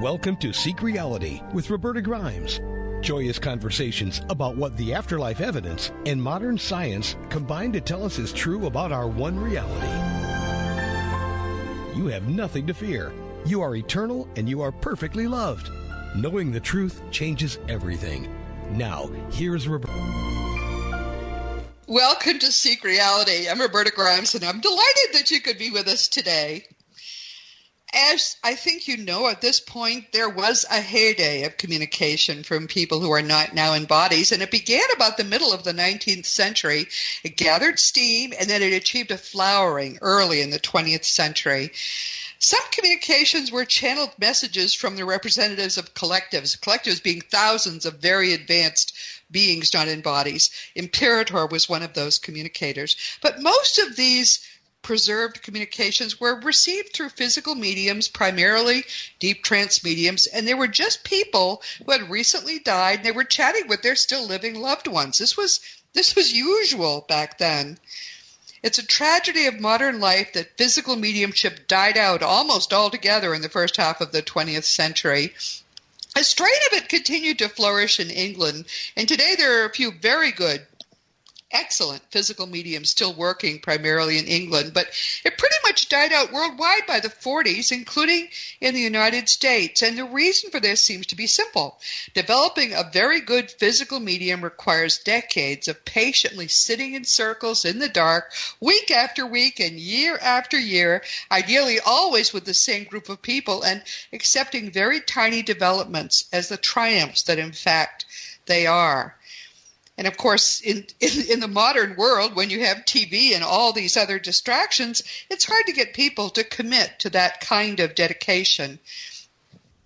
Welcome to Seek Reality with Roberta Grimes. Joyous conversations about what the afterlife evidence and modern science combine to tell us is true about our one reality. You have nothing to fear. You are eternal and you are perfectly loved. Knowing the truth changes everything. Now, here's Roberta. Welcome to Seek Reality. I'm Roberta Grimes, and I'm delighted that you could be with us today. As I think you know, at this point, there was a heyday of communication from people who are not now in bodies, and it began about the middle of the 19th century. It gathered steam, and then it achieved a flowering early in the 20th century. Some communications were channeled messages from the representatives of collectives being thousands of very advanced beings not in bodies. Imperator was one of those communicators. But most of these preserved communications were received through physical mediums, primarily deep trance mediums, and they were just people who had recently died, and they were chatting with their still living loved ones. This was usual back then. It's a tragedy of modern life that physical mediumship died out almost altogether in the first half of the 20th century. A strain of it continued to flourish in England, and today there are a few very good, excellent physical mediums still working primarily in England, but it pretty much died out worldwide by the 40s, including in the United States. And the reason for this seems to be simple. Developing a very good physical medium requires decades of patiently sitting in circles in the dark, week after week and year after year, ideally always with the same group of people, and accepting very tiny developments as the triumphs that in fact they are. And of course, in the modern world, when you have TV and all these other distractions, it's hard to get people to commit to that kind of dedication.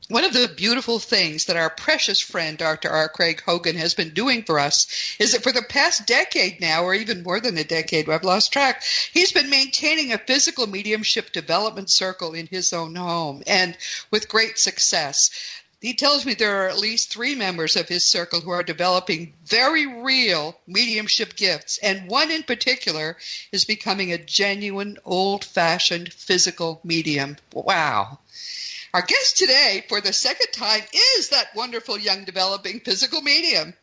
One of the beautiful things that our precious friend, Dr. R. Craig Hogan, has been doing for us is that for the past decade now, or even more than a decade, I've lost track, he's been maintaining a physical mediumship development circle in his own home, and with great success. He tells me there are at least 3 members of his circle who are developing very real mediumship gifts, and one in particular is becoming a genuine, old-fashioned physical medium. Wow. Our guest today, for the second time, is that wonderful young developing physical medium.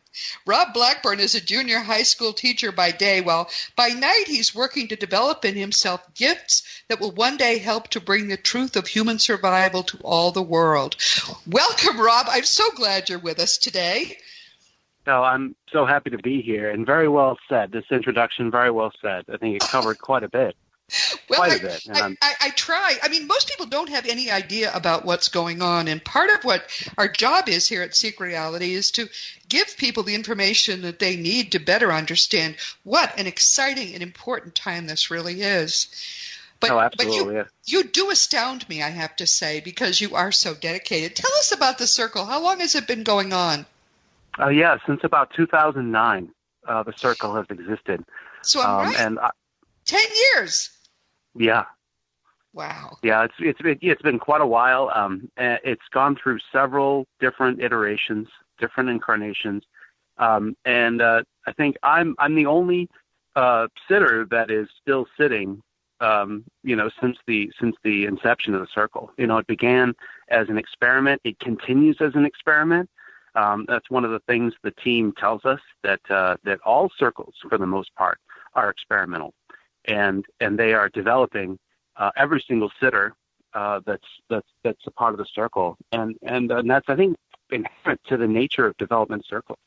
Rob Blackburn is a junior high school teacher by day, while by night he's working to develop in himself gifts that will one day help to bring the truth of human survival to all the world. Welcome, Rob. I'm so glad you're with us today. Oh, I'm so happy to be here, and very well said. This introduction, very well said. I think it covered quite a bit. Well, I try. I mean, most people don't have any idea about what's going on, and part of what our job is here at Seek Reality is to give people the information that they need to better understand what an exciting and important time this really is. Absolutely. But you do astound me, I have to say, because you are so dedicated. Tell us about the circle. How long has it been going on? Since about 2009, the circle has existed. So I'm right. And 10 years. Yeah. Wow. Yeah, it's been quite a while. It's gone through several different iterations, different incarnations, and I think I'm the only sitter that is still sitting. Since the inception of the circle. It began as an experiment. It continues as an experiment. That's one of the things the team tells us, that all circles, for the most part, are experimental. And they are developing every single sitter that's a part of the circle, and that's, I think, inherent to the nature of development circles.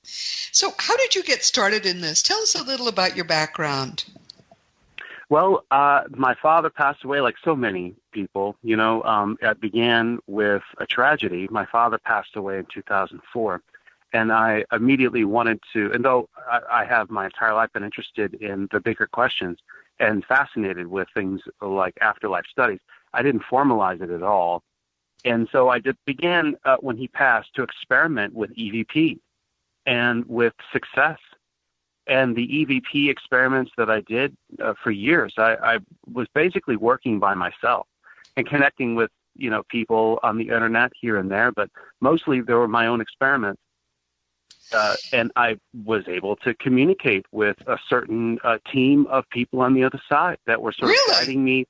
So, how did you get started in this? Tell us a little about your background. Well, my father passed away, like so many people. It began with a tragedy. My father passed away in 2004. And I immediately wanted to, and though I have my entire life been interested in the bigger questions and fascinated with things like afterlife studies, I didn't formalize it at all. And so I began, when he passed, to experiment with EVP and with success. And the EVP experiments that I did for years, I was basically working by myself and connecting with, people on the internet here and there, but mostly they were my own experiments. And I was able to communicate with a certain team of people on the other side that were sort of guiding me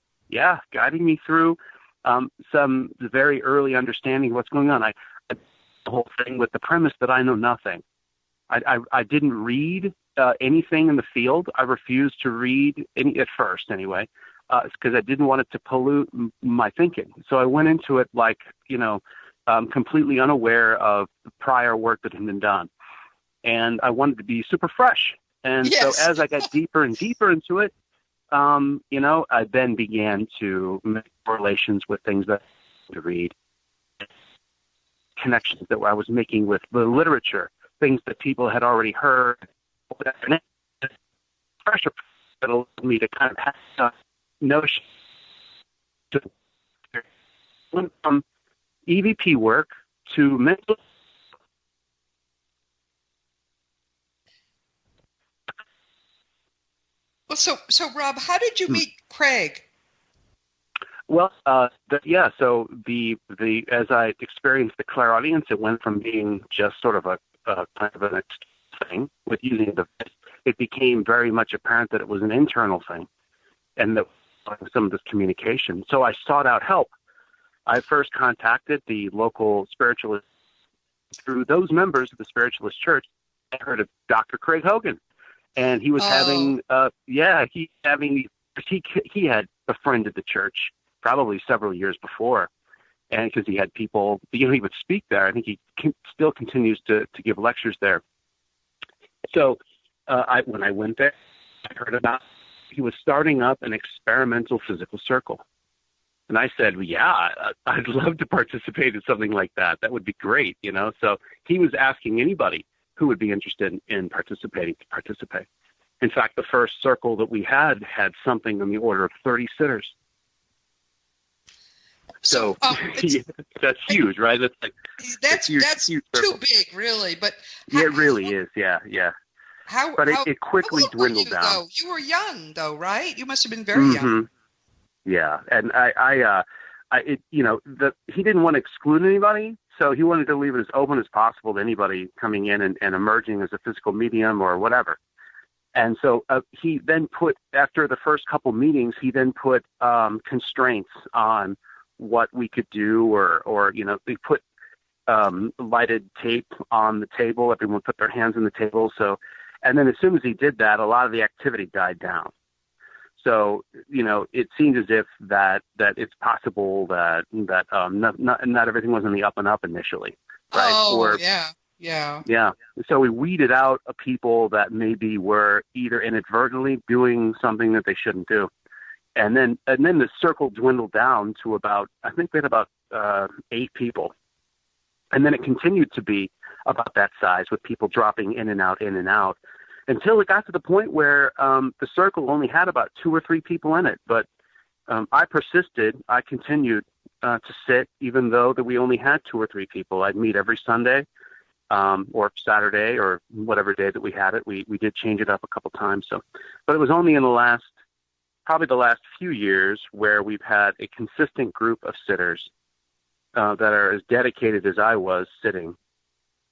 through some very early understanding of what's going on. I the whole thing with the premise that I know nothing. I didn't read anything in the field. I refused to read any at first, anyway, because I didn't want it to pollute my thinking. So I went into it like, completely unaware of the prior work that had been done, and I wanted to be super fresh. And yes. So as I got deeper and deeper into it, I then began to make correlations with things that I to read, connections that I was making with the literature, things that people had already heard, pressure that allowed me to kind of have a notion to went from EVP work to mental. Well, so Rob, how did you meet Craig? Well, so the as I experienced the clairaudience, it went from being just sort of a kind of an thing with using the, it became very much apparent that it was an internal thing, and that some of this communication. So I sought out help. I first contacted the local spiritualist. Through those members of the spiritualist church, I heard of Dr. Craig Hogan, and he was he had befriended the church probably several years before, and because he had people, he would speak there. I think he still continues to give lectures there. So when I went there, I heard about he was starting up an experimental physical circle. And I said, well, yeah, I'd love to participate in something like that. That would be great, So he was asking anybody who would be interested in participating to participate. In fact, the first circle that we had something in the order of 30 sitters. So that's huge, right? That's huge too big, really. But it really is, yeah. But it quickly dwindled down. Though? You were young, though, right? You must have been very young. Yeah, and he didn't want to exclude anybody, so he wanted to leave it as open as possible to anybody coming in and emerging as a physical medium or whatever. And so he then put, after the first couple meetings, he then put constraints on what we could do, or they put lighted tape on the table. Everyone put their hands on the table. So, and then as soon as he did that, a lot of the activity died down. So, it seemed as if that it's possible that not everything was on the up and up initially, right? Oh, yeah. So we weeded out people that maybe were either inadvertently doing something that they shouldn't do, and then the circle dwindled down to about 8 people, and then it continued to be about that size with people dropping in and out, until it got to the point where the circle only had about 2 or 3 people in it. But I persisted. I continued to sit, even though that we only had 2 or 3 people. I'd meet every Sunday or Saturday or whatever day that we had it. We did change it up a couple times. But it was only in the last few years where we've had a consistent group of sitters that are as dedicated as I was sitting.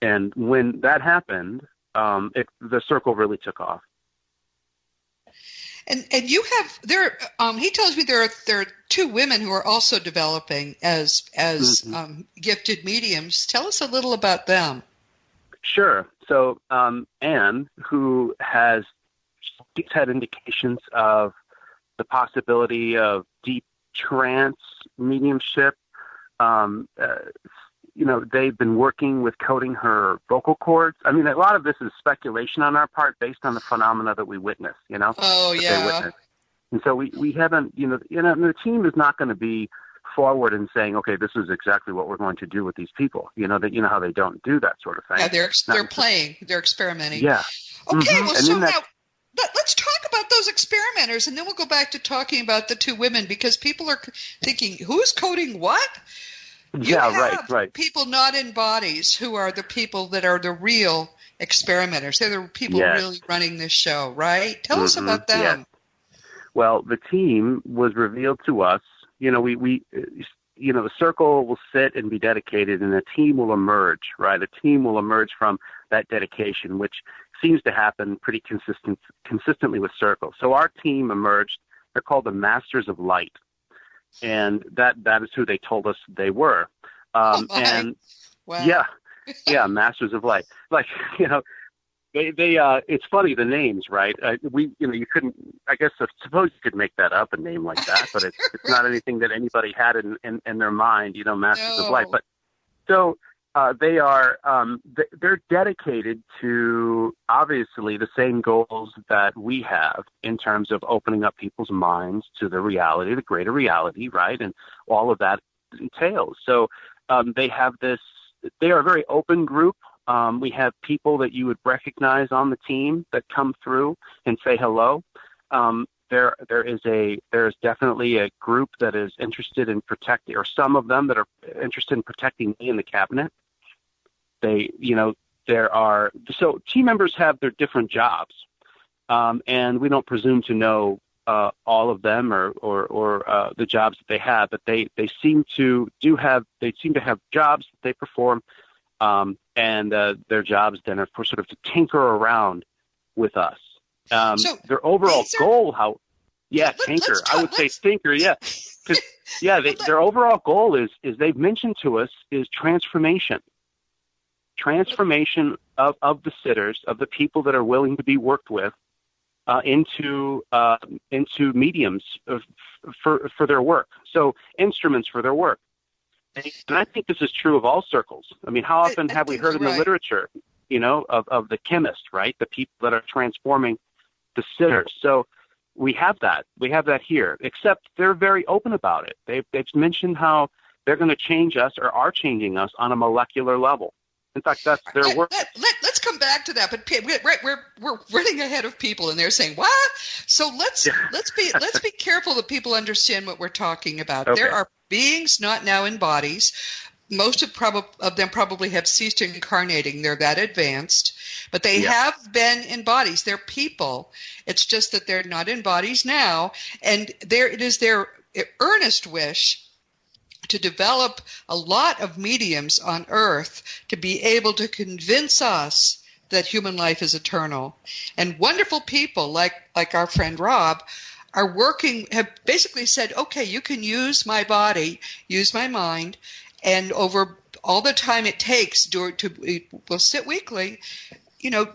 And when that happened, the circle really took off. And you have there. He tells me there are 2 women who are also developing as gifted mediums. Tell us a little about them. Sure. So Anne, who she's had indications of the possibility of deep trance mediumship. They've been working with coding her vocal cords. I mean, a lot of this is speculation on our part based on the phenomena that we witness, Oh, yeah. And so we haven't, the team is not going to be forward and saying, okay, this is exactly what we're going to do with these people. How they don't do that sort of thing. Yeah, they're playing, they're experimenting. Yeah. Okay, well, so now let's talk about those experimenters, and then we'll go back to talking about the 2 women, because people are thinking, who's coding what? Right. People not in bodies who are the people that are the real experimenters. They're the people really running this show, right? Tell us about them. Yes. Well, the team was revealed to us. The circle will sit and be dedicated, and a team will emerge, right? A team will emerge from that dedication, which seems to happen pretty consistently with circles. So our team emerged. They're called the Masters of Light. and that is who they told us they were. And wow. yeah, Masters of Light. Like, they it's funny, the names, right? You couldn't, I guess, suppose you could make that up, a name like that, but it's not anything that anybody had in their mind, Masters of Light. But so they are, they're dedicated to obviously the same goals that we have in terms of opening up people's minds to the reality, the greater reality, right? And all of that entails. So they have they are a very open group. We have people that you would recognize on the team that come through and say hello. There is definitely a group that is interested in protecting, or some of them that are interested in protecting me in the cabinet. So team members have their different jobs, and we don't presume to know all of them or the jobs that they have, but they seem to have jobs that they perform. And their jobs then are for sort of to tinker around with us. So their overall goal, tinker. I would say tinker, yeah, because their overall goal is they've mentioned to us is transformation of the sitters, of the people that are willing to be worked with, into mediums for their work. So instruments for their work. And I think this is true of all circles. I mean, how often have we heard in the literature, of the chemist, right? The people that are transforming the sitters. So we have that. We have that here, except they're very open about it. They've mentioned how they're going to change us or are changing us on a molecular level. In fact, that's their work. Let's come back to that, but we're running ahead of people, and they're saying what? So let's be careful that people understand what we're talking about. Okay. There are beings not now in bodies. Most of them probably have ceased incarnating. They're that advanced, but they have been in bodies. They're people. It's just that they're not in bodies now, and it is their earnest wish to develop a lot of mediums on Earth to be able to convince us that human life is eternal. And wonderful people like our friend Rob have basically said, okay, you can use my body, use my mind, and over all the time it takes we'll sit weekly,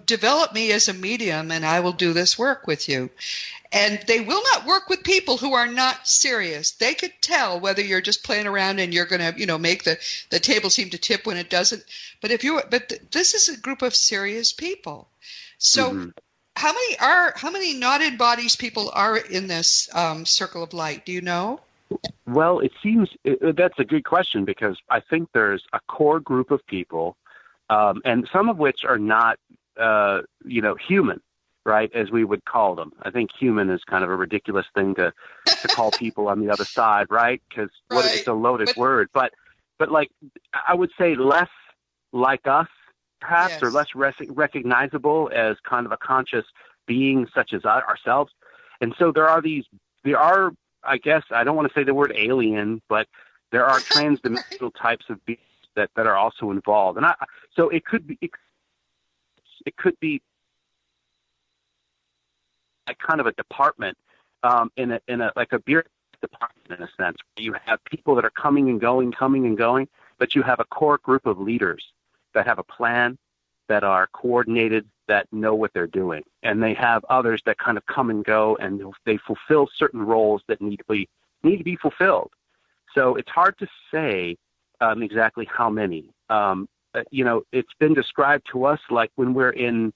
develop me as a medium, and I will do this work with you. And they will not work with people who are not serious. They could tell whether you're just playing around and you're going to, make the table seem to tip when it doesn't. But this is a group of serious people. So how many not in bodies people are in this circle of light? Do you know? Well, it seems that's a good question, because I think there's a core group of people, and some of which are not, human, right, as we would call them. I think human is kind of a ridiculous thing to call people on the other side, right? Because it's a loaded word. But like, I would say less like us, perhaps, or less recognizable as kind of a conscious being such as ourselves. And so there are, I guess, I don't want to say the word alien, but there are transdimensional types of beings that are also involved. And so it could be a kind of a department, in a like a beer department, in a sense, where you have people that are coming and going, but you have a core group of leaders that have a plan, that are coordinated, that know what they're doing, and they have others that kind of come and go, and they fulfill certain roles that need to be fulfilled. So it's hard to say exactly how many. It's been described to us like when we're in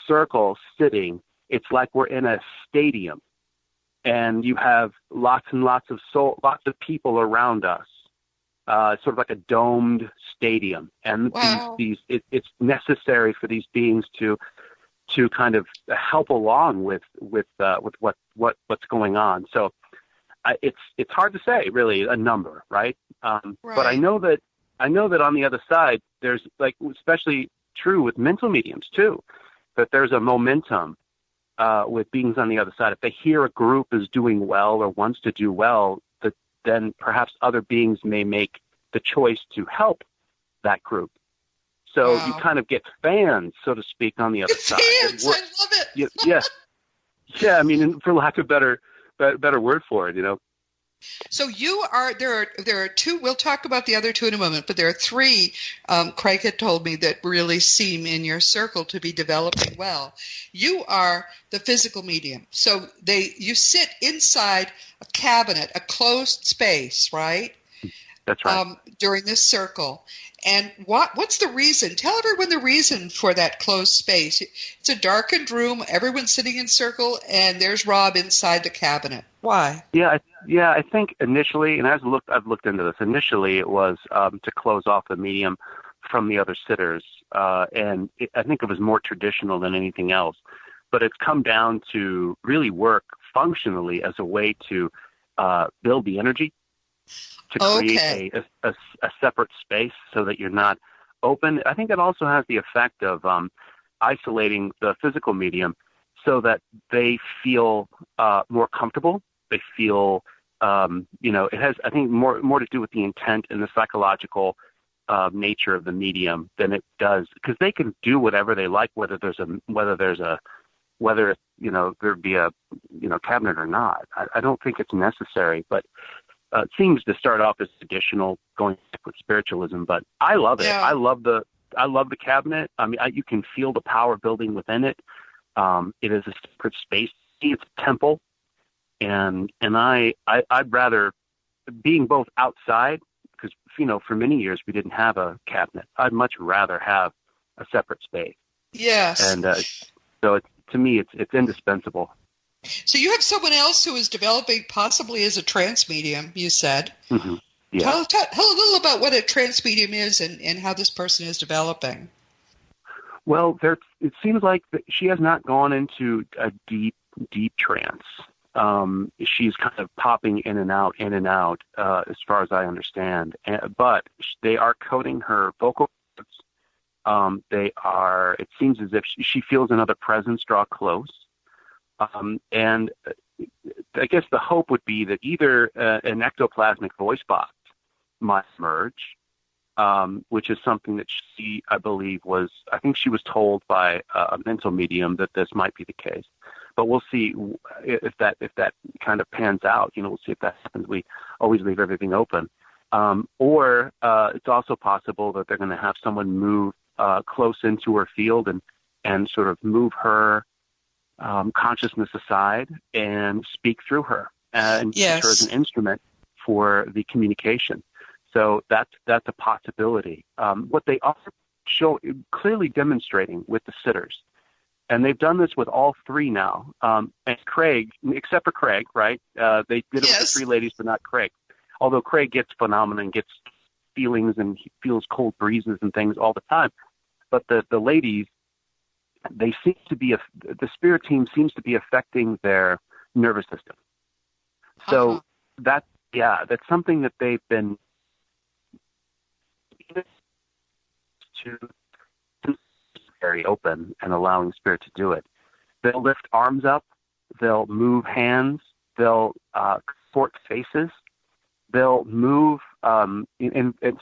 circle sitting, it's like we're in a stadium, and you have lots and lots of people around us, sort of like a domed stadium. And it's necessary for these beings to kind of help along with what's going on. So it's hard to say really a number, right? But I know that on the other side, there's, like, especially true with mental mediums too, that there's a momentum with beings on the other side. If they hear a group is doing well or wants to do well, then perhaps other beings may make the choice to help that group. So you kind of get fans, so to speak, on the other side. Fans, I love it. Yeah. I mean, for lack of better word for it, So there are two, we'll talk about the other two in a moment, but there are three, Craig had told me, that really seem in your circle to be developing well. You are the physical medium. So you sit inside a cabinet, a closed space, right? That's right. During this circle. And what's the reason? Tell everyone the reason for that closed space. It's a darkened room, everyone's sitting in circle, and there's Rob inside the cabinet. Why? I think initially, and I've looked into this. Initially, it was to close off the medium from the other sitters, and I think it was more traditional than anything else. But it's come down to really work functionally as a way to build the energy, to create a separate space so that you're not open. I think it also has the effect of isolating the physical medium so that they feel more comfortable. They feel, it has, I think, more to do with the intent and the psychological nature of the medium than it does, because they can do whatever they like, whether there'd be a cabinet or not. I don't think it's necessary, but it seems to start off as traditional, going with spiritualism. But I love it. Yeah. I love the cabinet. I mean, you can feel the power building within it. It is a sacred space. It's a temple. And I'd rather, being both outside, because, for many years we didn't have a cabinet. I'd much rather have a separate space. Yes. And so to me, it's indispensable. So you have someone else who is developing possibly as a trance medium, you said. Mm-hmm. Yeah. Tell a little about what a trance medium is and how this person is developing. Well, it seems like she has not gone into a deep trance. She's kind of popping in and out, as far as I understand. But they are coating her vocal cords. It seems as if she feels another presence draw close. And I guess the hope would be that either an ectoplasmic voice box might emerge, which is something that she, I believe, I think she was told by a mental medium that this might be the case. But we'll see if that kind of pans out. We'll see if that happens. We always leave everything open. Or it's also possible that they're going to have someone move close into her field and sort of move her consciousness aside and speak through her and use her as an instrument for the communication. So that's a possibility. What they also show clearly demonstrating with the sitters, and they've done this with all three now, and Craig, except for Craig, right? They did it with the three ladies, but not Craig. Although Craig gets phenomena and gets feelings and he feels cold breezes and things all the time. But the ladies, they seem to be, the spirit team seems to be affecting their nervous system. So that's something that they've been to very open and allowing spirit to do it. They'll lift arms up, they'll move hands, they'll contort faces, they'll move, and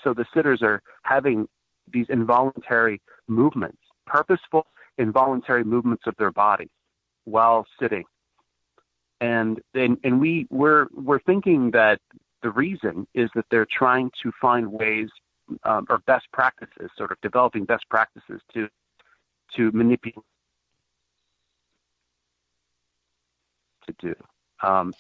so the sitters are having these involuntary movements, purposeful involuntary movements of their body while sitting. And we're thinking that the reason is that they're trying to find ways or best practices, sort of developing best practices to manipulate, to do. Are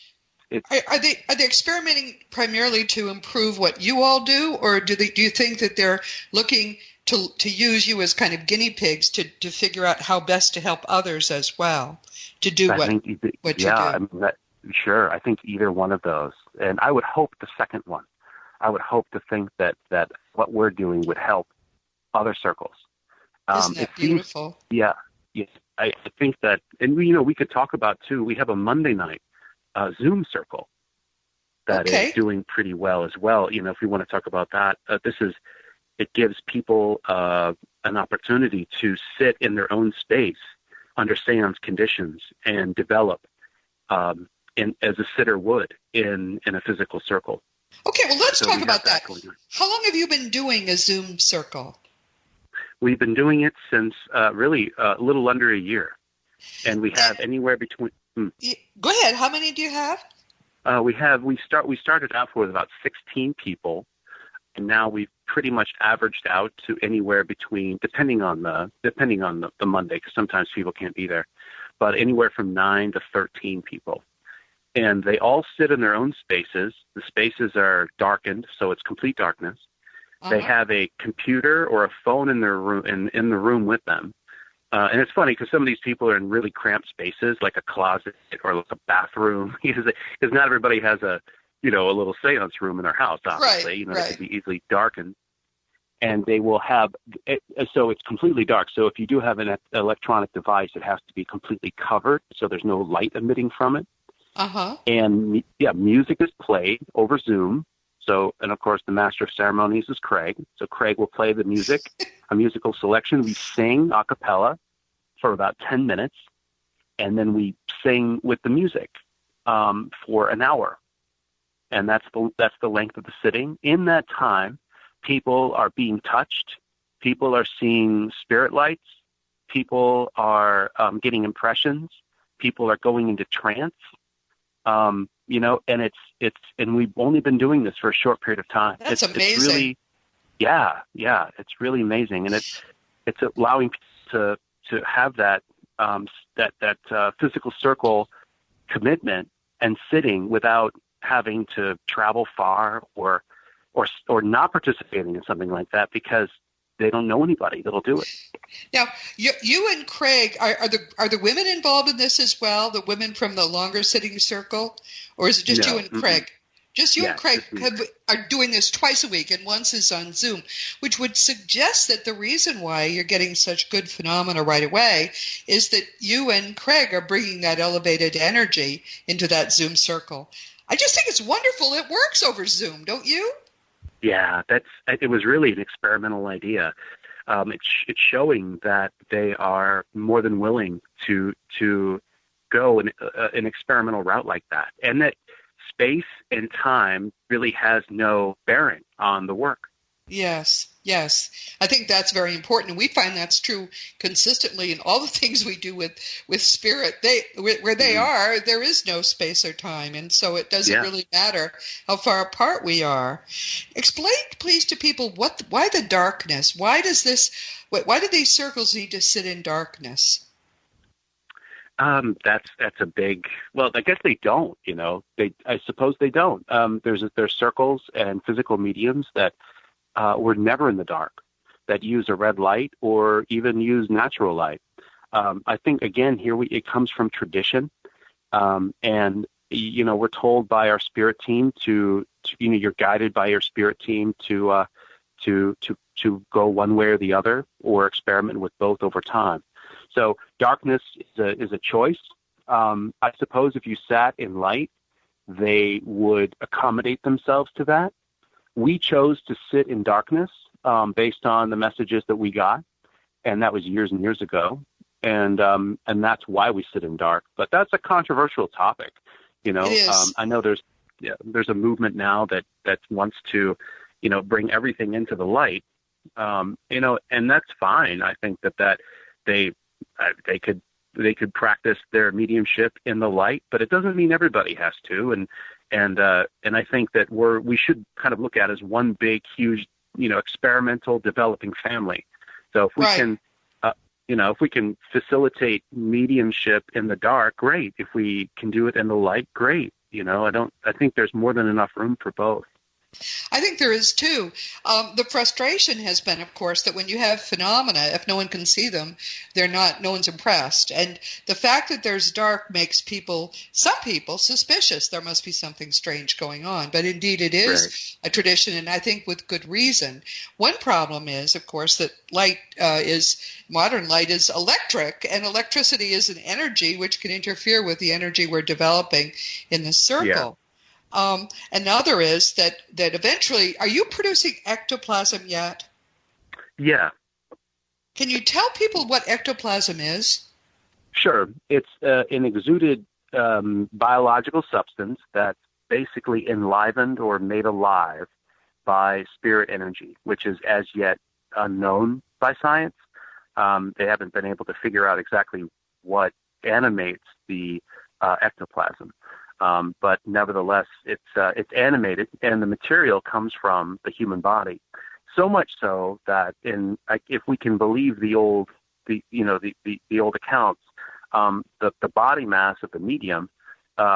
they experimenting primarily to improve what you all do, or do you think that they're looking to use you as kind of guinea pigs to figure out how best to help others as well to do what you do? I mean, sure. I think either one of those, and I would hope the second one. I would hope to think that what we're doing would help other circles. Isn't that beautiful? Yes. I think that, and we could talk about too. We have a Monday night Zoom circle that is doing pretty well as well. If we want to talk about that, it gives people an opportunity to sit in their own space under seance conditions and develop as a sitter would in a physical circle. Okay, well, let's talk about that. How long have you been doing a Zoom circle? We've been doing it since really a little under a year. And we have anywhere between... Go ahead. How many do you have? We started out with about 16 people, and now we've pretty much averaged out to anywhere between, depending on the Monday, because sometimes people can't be there, but anywhere from 9 to 13 people. And they all sit in their own spaces. The spaces are darkened, so it's complete darkness. They have a computer or a phone in their room, in the room with them. And it's funny because some of these people are in really cramped spaces, like a closet or like a bathroom, because not everybody has a little seance room in their house, obviously. Right, They can be easily darkened. And they will have so it's completely dark. So if you do have an electronic device, it has to be completely covered, so there's no light emitting from it. And music is played over Zoom. So, and of course, the master of ceremonies is Craig. So Craig will play the music, a musical selection. We sing a cappella for about 10 minutes, and then we sing with the music for an hour. And that's the length of the sitting. In that time, people are being touched. People are seeing spirit lights. People are getting impressions. People are going into trance. And and we've only been doing this for a short period of time. That's amazing. It's really, it's really amazing, and it's allowing people to have that physical circle commitment and sitting without having to travel far or not participating in something like that because they don't know anybody that'll do it. Now, you and Craig, are the women involved in this as well? The women from the longer sitting circle, or is it just you and Craig? Just you and Craig are doing this twice a week, and once is on Zoom, which would suggest that the reason why you're getting such good phenomena right away is that you and Craig are bringing that elevated energy into that Zoom circle. I just think it's wonderful. It works over Zoom, don't you? Yeah, it was really an experimental idea. It's showing that they are more than willing to go an experimental route like that, and that space and time really has no bearing on the work. Yes. I think that's very important. And we find that's true consistently in all the things we do with spirit. Where they are, there is no space or time. And so it doesn't really matter how far apart we are. Explain, please, to people why the darkness? Why do these circles need to sit in darkness? That's a big, well, I guess they don't, I suppose they don't. There's circles and physical mediums that were never in the dark, that use a red light or even use natural light. I think, again, it comes from tradition. And, we're told by our spirit team to you're guided by your spirit team to go one way or the other or experiment with both over time. So darkness is a choice. I suppose if you sat in light, they would accommodate themselves to that. We chose to sit in darkness based on the messages that we got, and that was years and years ago. And that's why we sit in dark. But that's a controversial topic. It is. I know there's a movement now that wants to, bring everything into the light. And that's fine. I think that they could practice their mediumship in the light, but it doesn't mean everybody has to. And I think that we should kind of look at it as one big, huge, experimental developing family. So if we can, if we can facilitate mediumship in the dark, great. If we can do it in the light, great. I think there's more than enough room for both. I think there is too. The frustration has been, of course, that when you have phenomena, if no one can see them, no one's impressed. And the fact that there's dark makes some people suspicious. There must be something strange going on. But indeed it is a tradition, and I think with good reason. One problem is, of course, that modern light is electric, and electricity is an energy which can interfere with the energy we're developing in the circle. Yeah. Another is that eventually, are you producing ectoplasm yet? Yeah. Can you tell people what ectoplasm is? Sure. It's an exuded biological substance that's basically enlivened or made alive by spirit energy, which is as yet unknown by science. They haven't been able to figure out exactly what animates the ectoplasm. But nevertheless, it's animated, and the material comes from the human body. So much so that if we can believe the old accounts, the body mass of the medium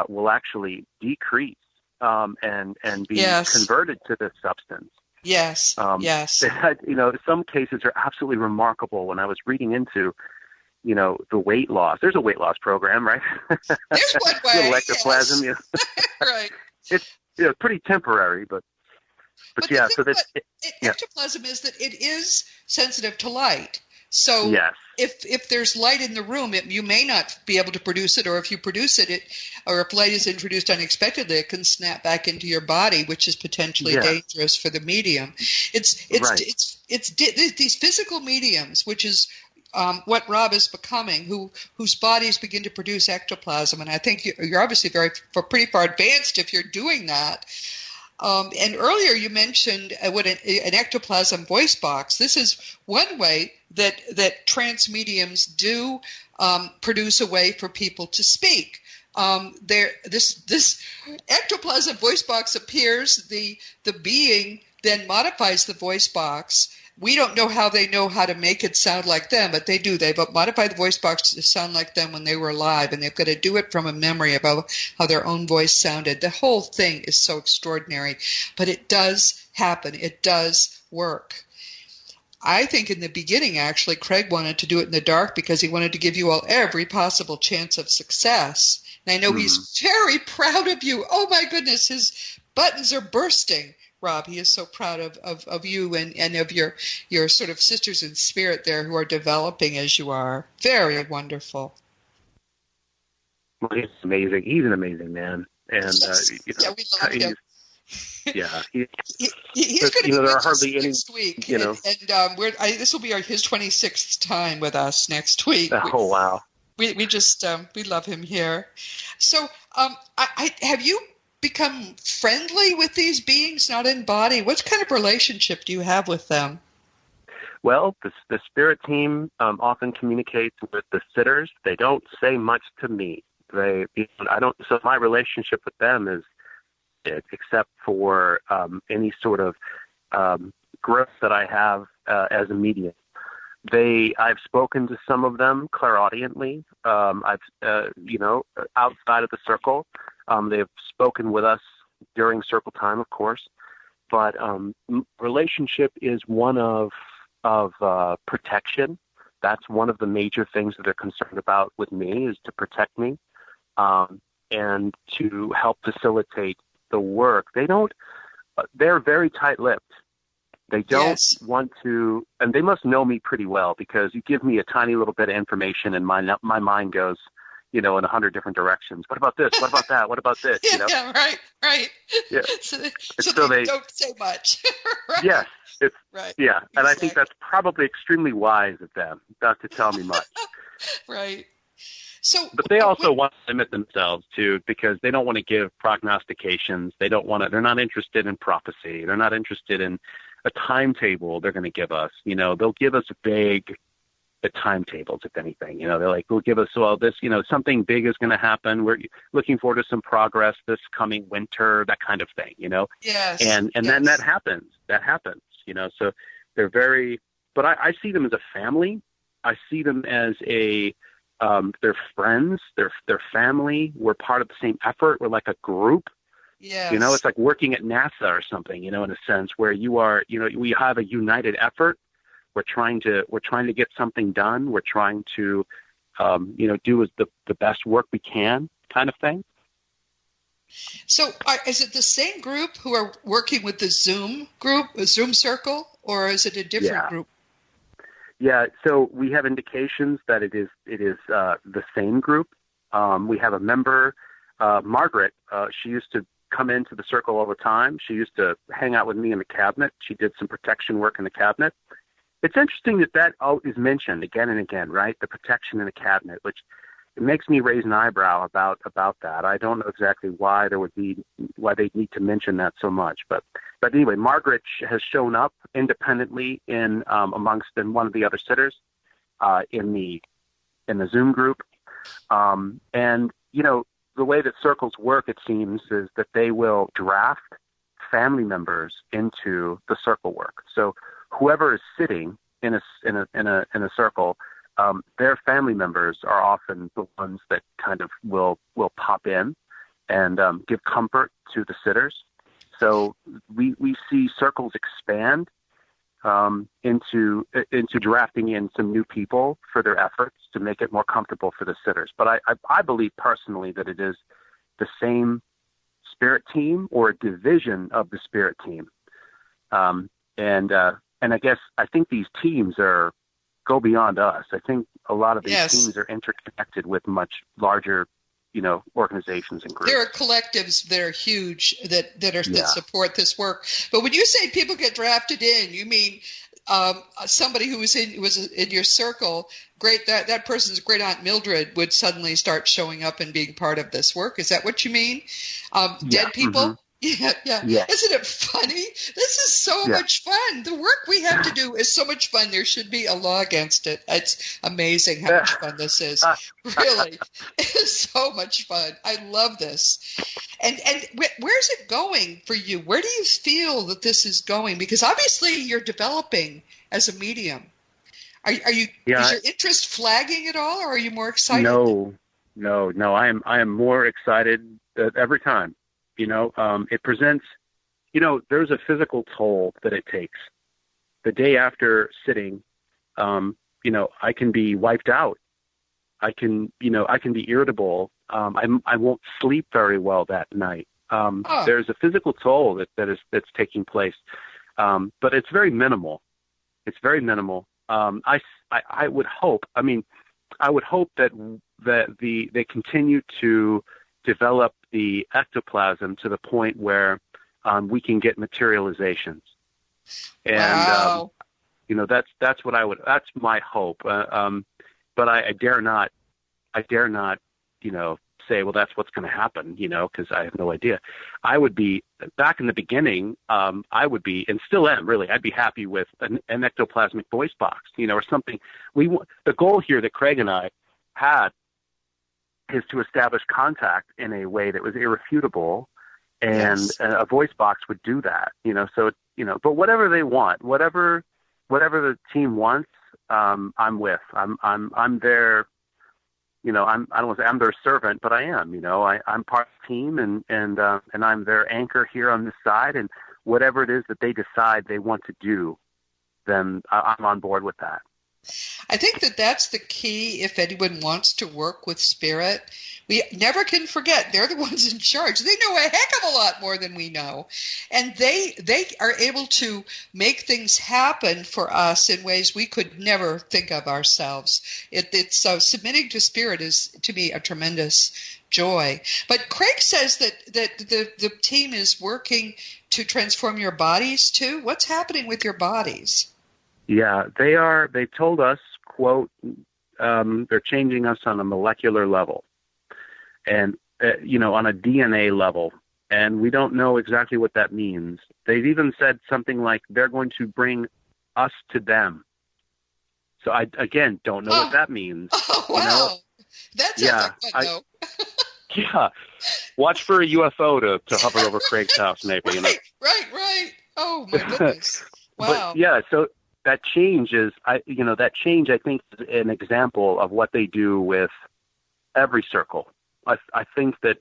will actually decrease and be Yes. converted to this substance. Yes. Yes. Some cases are absolutely remarkable. When I was reading into, the weight loss, there's a weight loss program, right? There's one way. Little ectoplasm, yes. Right. It's pretty temporary, but yeah. So that ectoplasm is that it is sensitive to light. So yes. if there's light in the room, you may not be able to produce it, or if you produce it, or if light is introduced unexpectedly, it can snap back into your body, which is potentially dangerous for the medium. It's these physical mediums, which is what Rob is becoming, whose bodies begin to produce ectoplasm, and I think you're obviously pretty far advanced if you're doing that. And earlier you mentioned what an ectoplasm voice box. This is one way that trance mediums do produce a way for people to speak. This ectoplasm voice box appears. The being then modifies the voice box. We don't know how they know how to make it sound like them, but they do. They've modified the voice box to sound like them when they were alive, and they've got to do it from a memory about how their own voice sounded. The whole thing is so extraordinary, but it does happen. It does work. I think in the beginning, actually, Craig wanted to do it in the dark because he wanted to give you all every possible chance of success. And I know he's very proud of you. Oh, my goodness, his buttons are bursting. Rob, he is so proud of you and of your sort of sisters in spirit there who are developing as you are. Very wonderful. Well, he's amazing. He's an amazing man. And, we love him. Yeah. He's going to be with us next week. And this will be his 26th time with us next week. Oh, wow. We just, we love him here. So have you become friendly with these beings not in body? What kind of relationship do you have with them? Well, the spirit team often communicates with the sitters. They don't say much to me. So my relationship with them is, except for any sort of growth that I have as a medium. I've spoken to some of them clairaudiently. Outside of the circle. They've spoken with us during circle time, of course, but relationship is one of protection. That's one of the major things that they're concerned about with me, is to protect me and to help facilitate the work. They're very tight-lipped. They don't want to, and they must know me pretty well, because you give me a tiny little bit of information and my mind goes, in 100 different directions. What about this? What about that? What about this? Yeah, right. Yeah. So they don't say much. Right. Yes. Right. Yeah. And exactly. I think that's probably extremely wise of them not to tell me much. Right. But they also want to limit themselves too, because they don't want to give prognostications. They're not interested in prophecy. They're not interested in a timetable they're going to give us. They'll give us vague timetables, if anything. They're like, we'll give us, this, something big is going to happen. We're looking forward to some progress this coming winter, that kind of thing, Yes. And then that happens, so they're very, but I see them as a family. I see them as they're friends, they're family. We're part of the same effort. We're like a group. Yes. It's like working at NASA or something, in a sense where you are, we have a united effort. We're trying to get something done. We're trying to, do the best work we can, kind of thing. So, is it the same group who are working with the Zoom group, a Zoom circle, or is it a different group? Yeah. So we have indications that it is the same group. We have a member, Margaret. She used to come into the circle all the time. She used to hang out with me in the cabinet. She did some protection work in the cabinet. It's interesting that is mentioned again and again, right? The protection in the cabinet, which it makes me raise an eyebrow about that. I don't know exactly why they'd need to mention that so much, but anyway, Margaret has shown up independently in amongst one of the other sitters in the Zoom group, and the way that circles work, it seems, is that they will draft family members into the circle work. So whoever is sitting in a circle, their family members are often the ones that kind of will pop in and give comfort to the sitters. So we see circles expand into drafting in some new people for their efforts to make it more comfortable for the sitters. But I believe personally that it is the same spirit team or a division of the spirit team. And I guess I think these teams go beyond us. I think a lot of these teams are interconnected with much larger, organizations and groups. There are collectives that are huge that support this work. But when you say people get drafted in, you mean somebody who was in your circle, that person's great aunt Mildred would suddenly start showing up and being part of this work. Is that what you mean? Dead people? Mm-hmm. Yeah. Isn't it funny? This is so much fun. The work we have to do is so much fun. There should be a law against it. It's amazing how much fun this is. Really, it is so much fun. I love this. And where's it going for you? Where do you feel that this is going? Because obviously you're developing as a medium. Are you? Is your interest flagging at all, or are you more excited? No. I am more excited every time. It presents, there's a physical toll that it takes. The day after sitting, I can be wiped out. I can be irritable. I won't sleep very well that night. There's a physical toll that's taking place. But it's very minimal. It's very minimal. I would hope that they continue to develop the ectoplasm to the point where we can get materializations. And, that's my hope. But I dare not, say, well, that's what's going to happen, because I have no idea. I would be, back in the beginning, I would be, and still am really, I'd be happy with an ectoplasmic voice box, or something. The goal here that Craig and I had is to establish contact in a way that was irrefutable, and a voice box would do that, so, but whatever they want, whatever the team wants, I'm with. I'm their, I don't want to say I'm their servant, but I am, I'm part of the team, and I'm their anchor here on this side, and whatever it is that they decide they want to do, then I'm on board with that. I think that's the key if anyone wants to work with spirit. We never can forget they're the ones in charge. They know a heck of a lot more than we know. And they are able to make things happen for us in ways we could never think of ourselves. It's submitting to spirit is, to me, a tremendous joy. But Craig says that the team is working to transform your bodies too. What's happening with your bodies? Yeah, they are. They told us, quote, they're changing us on a molecular level and, on a DNA level. And we don't know exactly what that means. They've even said something like they're going to bring us to them. So I, again, don't know what that means. Oh, wow. That sounds like fun, though. Yeah. Watch for a UFO to hover over Craig's house, maybe. Right. Oh, my goodness. Wow. But, so that change I think is an example of what they do with every circle. I think that,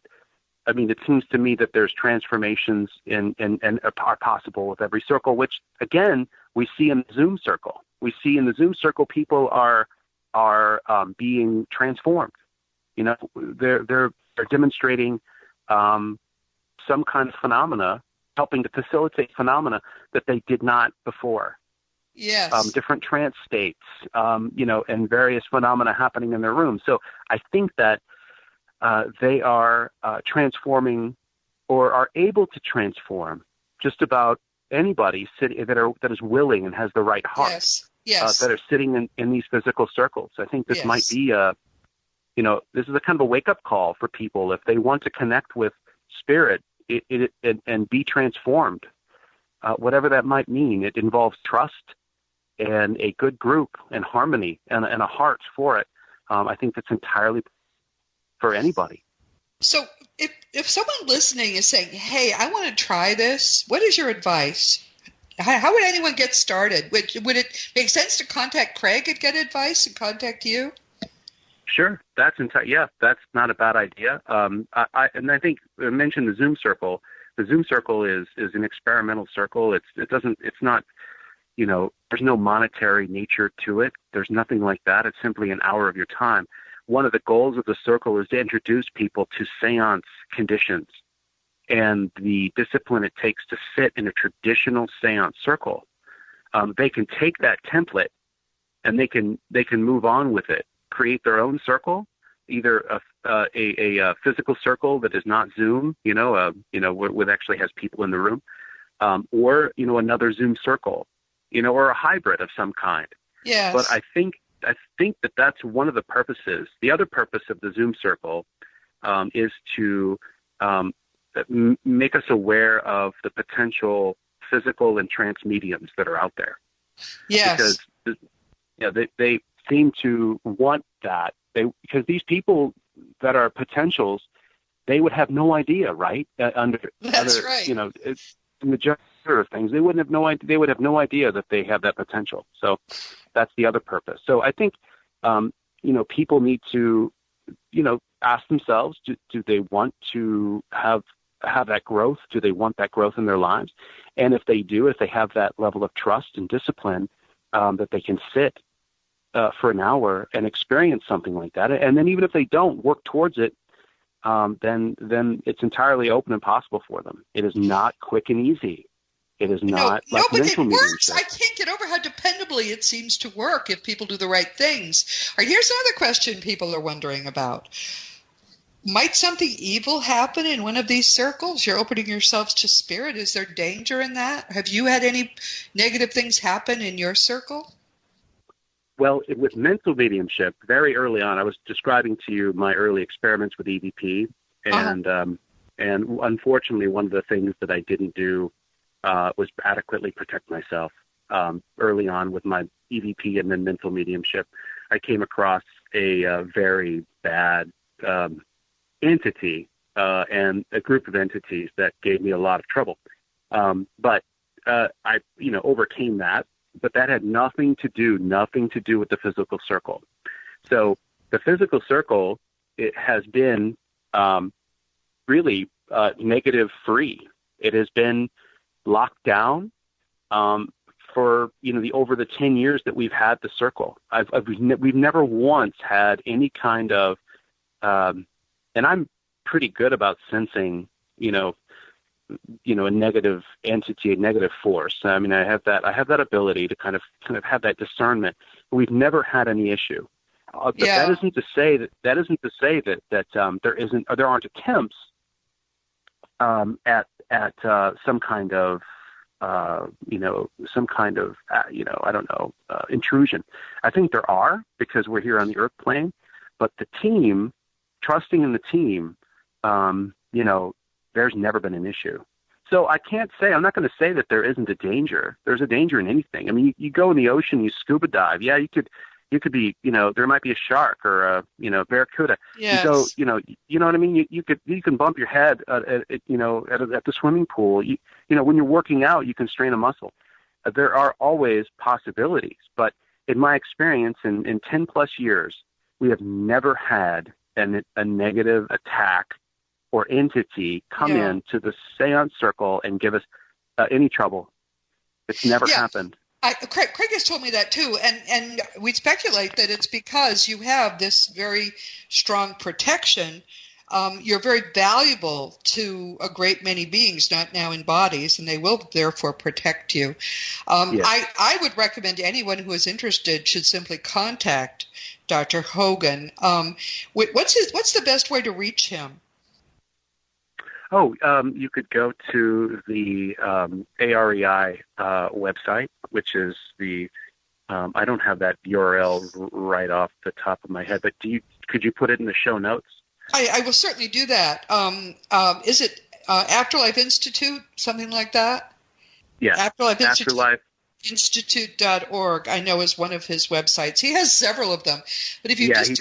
it seems to me that there's transformations and are possible with every circle, which again, we see in the Zoom circle. We see in the Zoom circle, people are being transformed. They're demonstrating, some kind of phenomena, helping to facilitate phenomena that they did not before. Yes. Different trance states, and various phenomena happening in their room. So I think that they are transforming, or are able to transform, just about anybody that is willing and has the right heart. Yes. That are sitting in these physical circles. I think this might be this is a kind of a wake-up call for people if they want to connect with spirit and be transformed. Whatever that might mean, it involves trust and a good group and harmony and a heart for it. I think that's entirely for anybody. So if someone listening is saying, hey, I want to try this, what is your advice? How would anyone get started? Would it make sense to contact Craig and get advice and contact you? Sure, that's not a bad idea. I think I mentioned the Zoom circle. The Zoom circle is an experimental circle. It's not, there's no monetary nature to it. There's nothing like that. It's simply an hour of your time. One of the goals of the circle is to introduce people to seance conditions and the discipline it takes to sit in a traditional seance circle. They can take that template and they can move on with it, create their own circle, either a physical circle that is not Zoom, where actually has people in the room, or another Zoom circle, or a hybrid of some kind. Yes. But I think that that's one of the purposes. The other purpose of the Zoom circle is to make us aware of the potential physical and trance mediums that are out there. Yes. Because they seem to want that. Because these people that are potentials, they would have no idea, right? Right. The majority of things, they would have no idea that they have that potential. So that's the other purpose. So I think, people need to, ask themselves, do they want to have that growth? Do they want that growth in their lives? And if they do, if they have that level of trust and discipline, that they can sit for an hour and experience something like that. And then even if they don't work towards it, then it's entirely open and possible for them. It is not quick and easy. It is not like but mental it works. mediumship. I can't get over how dependably it seems to work if people do the right things. All right, here's another question people are wondering about. Might something evil happen in one of these circles? You're opening yourselves to spirit. Is there danger in that? Have you had any negative things happen in your circle? Well, with mental mediumship, very early on, I was describing to you my early experiments with EVP, and unfortunately, one of the things that I didn't do was adequately protect myself early on with my EVP and then mental mediumship. I came across a very bad entity and a group of entities that gave me a lot of trouble. But I overcame that. But that had nothing to do with the physical circle. So the physical circle, it has been really negative free. It has been locked down for over the 10 years that we've had the circle. We've never once had any kind of, and I'm pretty good about sensing, a negative entity, a negative force. I mean, I have that ability to kind of have that discernment. But we've never had any issue. But that isn't to say that there aren't attempts at some kind of intrusion. I think there are, because we're here on the earth plane. But the team, trusting in the team, there's never been an issue. So I'm not going to say that there isn't a danger. There's a danger in anything. I mean, you go in the ocean, you scuba dive. Yeah, you could be, there might be a shark or a, barracuda. Yes. You go, you know what I mean? You can bump your head at the swimming pool. When you're working out, you can strain a muscle. There are always possibilities. But in my experience, in 10 plus years, we have never had a negative attack or entity come into the seance circle and give us any trouble. It's never happened. Craig has told me that too, and we speculate that it's because you have this very strong protection. You're very valuable to a great many beings, not now in bodies, and they will therefore protect you. I would recommend anyone who is interested should simply contact Dr. Hogan. What's the best way to reach him? You could go to the AREI website, which is the I don't have that URL right off the top of my head, but could you put it in the show notes? I will certainly do that. Is it Afterlife Institute, something like that? Yeah, Afterlife Institute. Institute.org, I know, is one of his websites. He has several of them. But if you just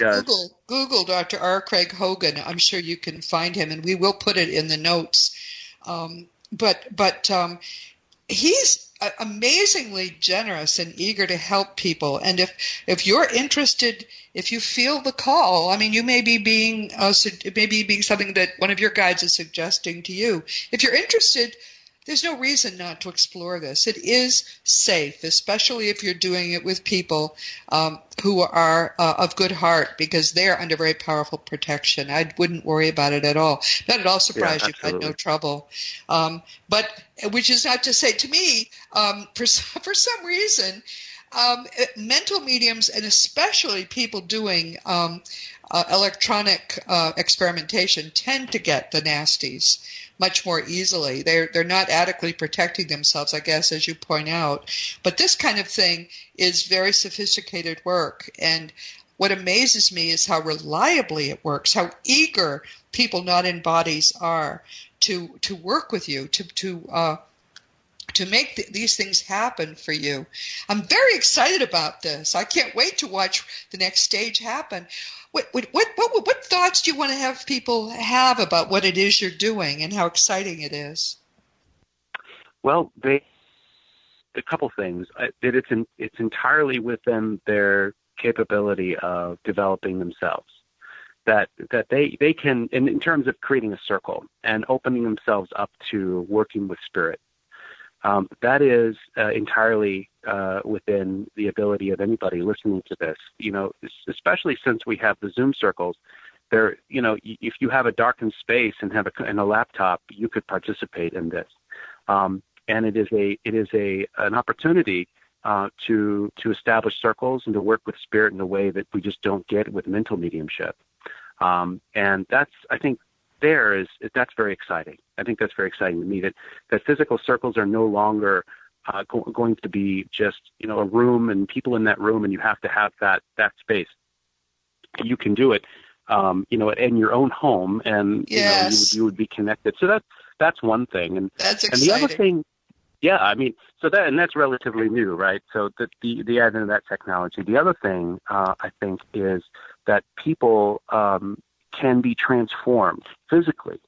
Google Dr. R. Craig Hogan, I'm sure you can find him, and we will put it in the notes. But he's amazingly generous and eager to help people. And if you're interested, if you feel the call, I mean, you may be being something that one of your guides is suggesting to you. If you're interested, there's no reason not to explore this. It is safe, especially if you're doing it with people who are of good heart, because they're under very powerful protection. I wouldn't worry about it at all. Not at all surprised you've had no trouble. But which is not to say, to me, for some reason, mental mediums, and especially people doing electronic experimentation, tend to get the nasties much more easily. They're not adequately protecting themselves, I guess, as you point out. But this kind of thing is very sophisticated work. And what amazes me is how reliably it works, how eager people not in bodies are to work with you, to make these things happen for you. I'm very excited about this. I can't wait to watch the next stage happen. What thoughts do you want to have people have about what it is you're doing and how exciting it is? Well, a couple things. That it's entirely within their capability of developing themselves. That they can, in terms of creating a circle and opening themselves up to working with spirit. That is entirely within the ability of anybody listening to this. You know, especially since we have the Zoom circles. There, you know, if you have a darkened space and have a laptop, you could participate in this. And it is an opportunity to establish circles and to work with spirit in a way that we just don't get with mental mediumship. And that's, I think, that's very exciting. I think that's very exciting to me, that physical circles are no longer going to be just, you know, a room and people in that room, and you have to have that space. You can do it, you know, in your own home, and yes. you would be connected. So that's one thing, and that's exciting. And the other thing, yeah, I mean, that's relatively new, right? So the advent of that technology. The other thing I think is that people can be transformed physically,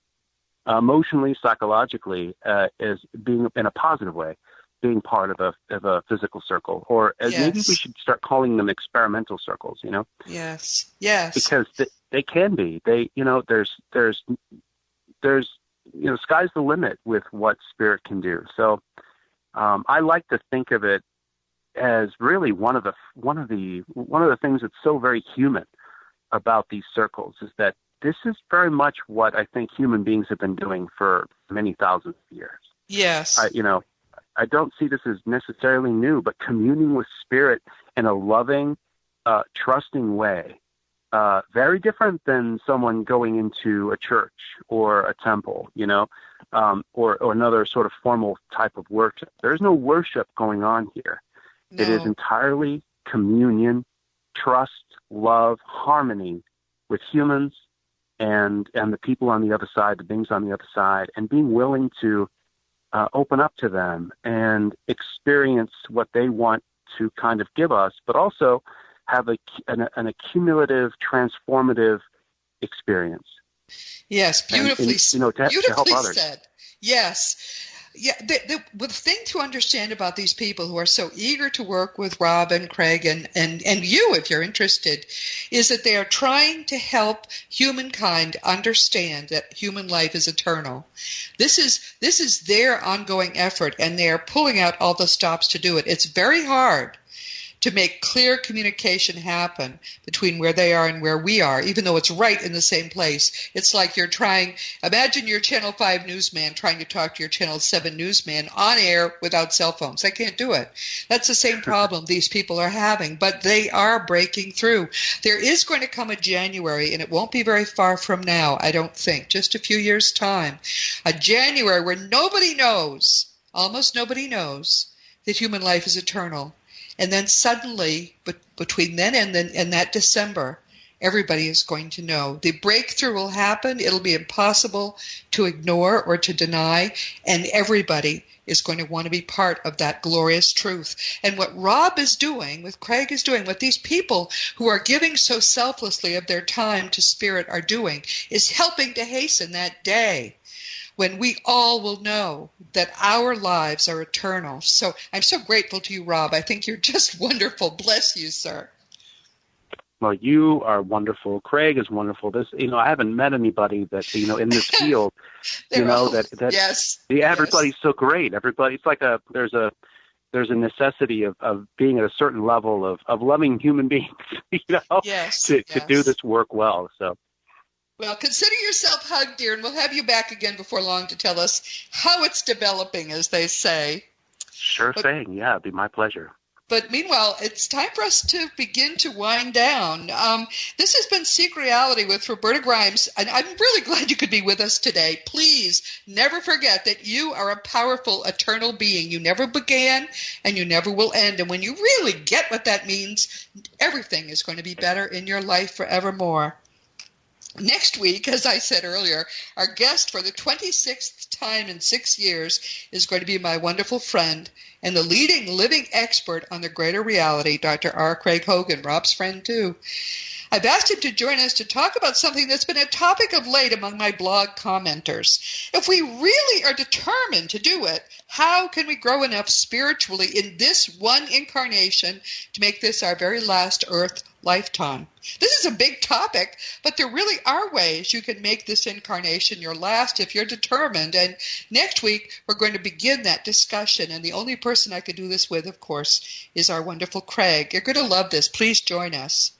emotionally, psychologically, as being in a positive way, being part of a physical circle, or as yes. maybe we should start calling them experimental circles. You know? Yes. Because they can be. They, you know, there's you know, sky's the limit with what spirit can do. So I like to think of it as really one of the things that's so very human about these circles is that this is very much what I think human beings have been doing for many thousands of years. Yes. I don't see this as necessarily new, but communing with spirit in a loving, trusting way, very different than someone going into a church or a temple, you know, or another sort of formal type of worship. There's no worship going on here. No. It is entirely communion, trust, love, harmony with humans and the people on the other side, the beings on the other side, and being willing to open up to them and experience what they want to kind of give us, but also have an accumulative, transformative experience. Yes, beautifully, you know, to help others. Said. Yes. Yeah, the thing to understand about these people who are so eager to work with Rob and Craig and you, if you're interested, is that they are trying to help humankind understand that human life is eternal. This is their ongoing effort, and they are pulling out all the stops to do it. It's very hard to make clear communication happen between where they are and where we are, even though it's right in the same place. It's like imagine your Channel 5 newsman trying to talk to your Channel 7 newsman on air without cell phones. They can't do it. That's the same problem these people are having, but they are breaking through. There is going to come a January, and it won't be very far from now, I don't think, just a few years' time, a January where nobody knows, almost nobody knows, that human life is eternal. And then suddenly, between then and that December, everybody is going to know. The breakthrough will happen. It'll be impossible to ignore or to deny, and everybody is going to want to be part of that glorious truth. And what Rob is doing, what Craig is doing, what these people who are giving so selflessly of their time to Spirit are doing, is helping to hasten that day when we all will know that our lives are eternal. So I'm so grateful to you, Rob. I think you're just wonderful. Bless you, sir. Well, you are wonderful. Craig is wonderful. I haven't met anybody that, in this field, yes, everybody's so great. Everybody, it's like there's a necessity of being at a certain level of loving human beings, to do this work well. So. Well, consider yourself hugged, dear, and we'll have you back again before long to tell us how it's developing, as they say. Sure thing. Yeah, it'd be my pleasure. But meanwhile, it's time for us to begin to wind down. This has been Seek Reality with Roberta Grimes, and I'm really glad you could be with us today. Please never forget that you are a powerful, eternal being. You never began, and you never will end. And when you really get what that means, everything is going to be better in your life forevermore. Next week, as I said earlier, our guest for the 26th time in 6 years is going to be my wonderful friend and the leading living expert on the greater reality, Dr. R. Craig Hogan, Rob's friend too. I've asked him to join us to talk about something that's been a topic of late among my blog commenters. If we really are determined to do it, how can we grow enough spiritually in this one incarnation to make this our very last Earth lifetime? This is a big topic, but there really are ways you can make this incarnation your last if you're determined. And next week, we're going to begin that discussion. And the only person I could do this with, of course, is our wonderful Craig. You're going to love this. Please join us.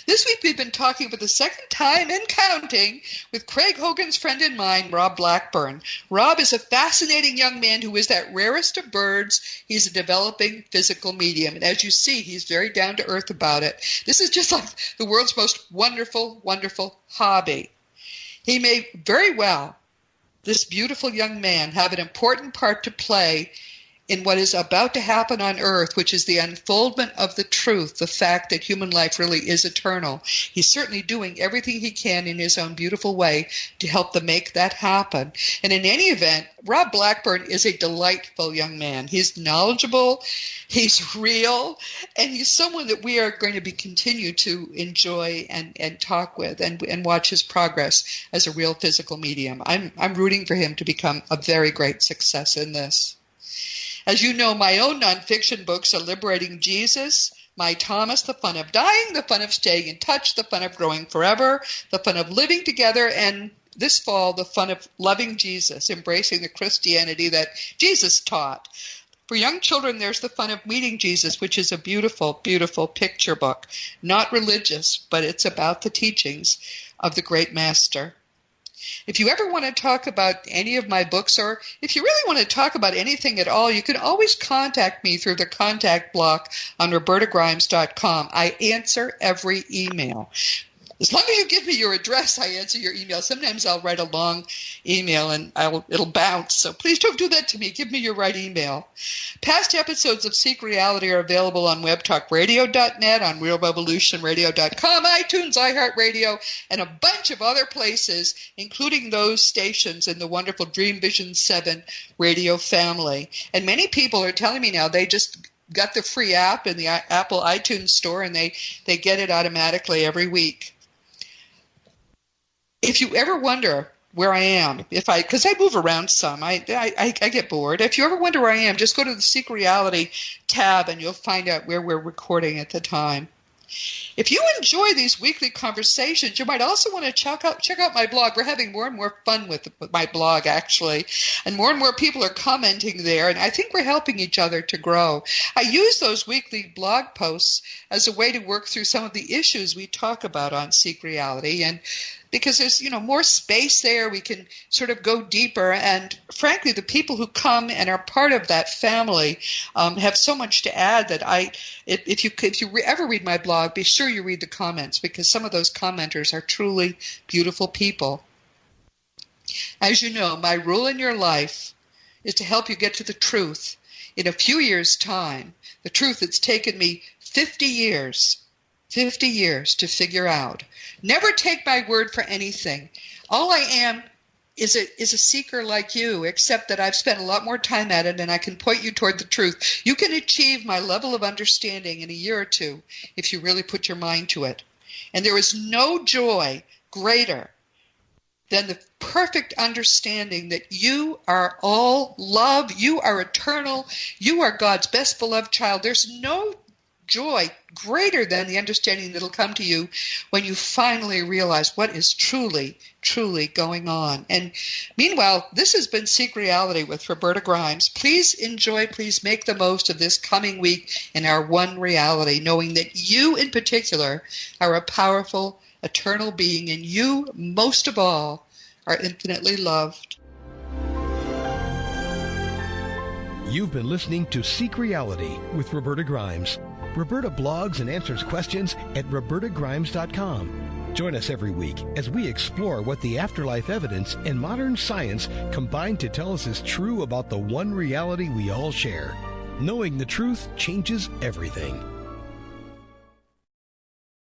This week we've been talking for the second time and counting with Craig Hogan's friend and mine, Rob Blackburn. Rob is a fascinating young man who is that rarest of birds. He's a developing physical medium. And as you see, he's very down to earth about it. This is just like the world's most wonderful, wonderful hobby. He may very well, this beautiful young man, have an important part to play in what is about to happen on earth, which is the unfoldment of the truth, the fact that human life really is eternal. He's certainly doing everything he can in his own beautiful way to help them make that happen. And in any event, Rob Blackburn is a delightful young man. He's knowledgeable, he's real, and he's someone that we are going to continue to enjoy and talk with and watch his progress as a real physical medium. I'm rooting for him to become a very great success in this. As you know, my own nonfiction books are Liberating Jesus, My Thomas, The Fun of Dying, The Fun of Staying in Touch, The Fun of Growing Forever, The Fun of Living Together, and this fall, The Fun of Loving Jesus, Embracing the Christianity that Jesus taught. For young children, there's The Fun of Meeting Jesus, which is a beautiful, beautiful picture book. Not religious, but it's about the teachings of the great master. If you ever want to talk about any of my books, or if you really want to talk about anything at all, you can always contact me through the contact block on robertagrimes.com. I answer every email. As long as you give me your address, I answer your email. Sometimes I'll write a long email and it'll bounce. So please don't do that to me. Give me your right email. Past episodes of Seek Reality are available on webtalkradio.net, on realrevolutionradio.com, iTunes, iHeartRadio, and a bunch of other places, including those stations in the wonderful Dream Vision 7 radio family. And many people are telling me now they just got the free app in the Apple iTunes store and they get it automatically every week. If you ever wonder where I am, because I move around some, I get bored. If you ever wonder where I am, just go to the Seek Reality tab and you'll find out where we're recording at the time. If you enjoy these weekly conversations, you might also want to check out my blog. We're having more and more fun with my blog, actually, and more people are commenting there, and I think we're helping each other to grow. I use those weekly blog posts as a way to work through some of the issues we talk about on Seek Reality, and because there's more space there, we can sort of go deeper. And frankly, the people who come and are part of that family have so much to add that if you ever read my blog, be sure you read the comments, because some of those commenters are truly beautiful people. As you know, my rule in your life is to help you get to the truth in a few years' time, the truth that's taken me 50 years 50 years to figure out. Never take my word for anything. All I am is a seeker like you, except that I've spent a lot more time at it and I can point you toward the truth. You can achieve my level of understanding in a year or two if you really put your mind to it. And there is no joy greater than the perfect understanding that you are all love, you are eternal, you are God's best beloved child. There's no joy greater than the understanding that will come to you when you finally realize what is truly, truly going on. And meanwhile, this has been Seek Reality with Roberta Grimes. Please enjoy, please make the most of this coming week in our one reality, knowing that you in particular are a powerful, eternal being, and you, most of all, are infinitely loved. You've been listening to Seek Reality with Roberta Grimes. Roberta blogs and answers questions at robertagrimes.com. Join us every week as we explore what the afterlife evidence and modern science combine to tell us is true about the one reality we all share. Knowing the truth changes everything.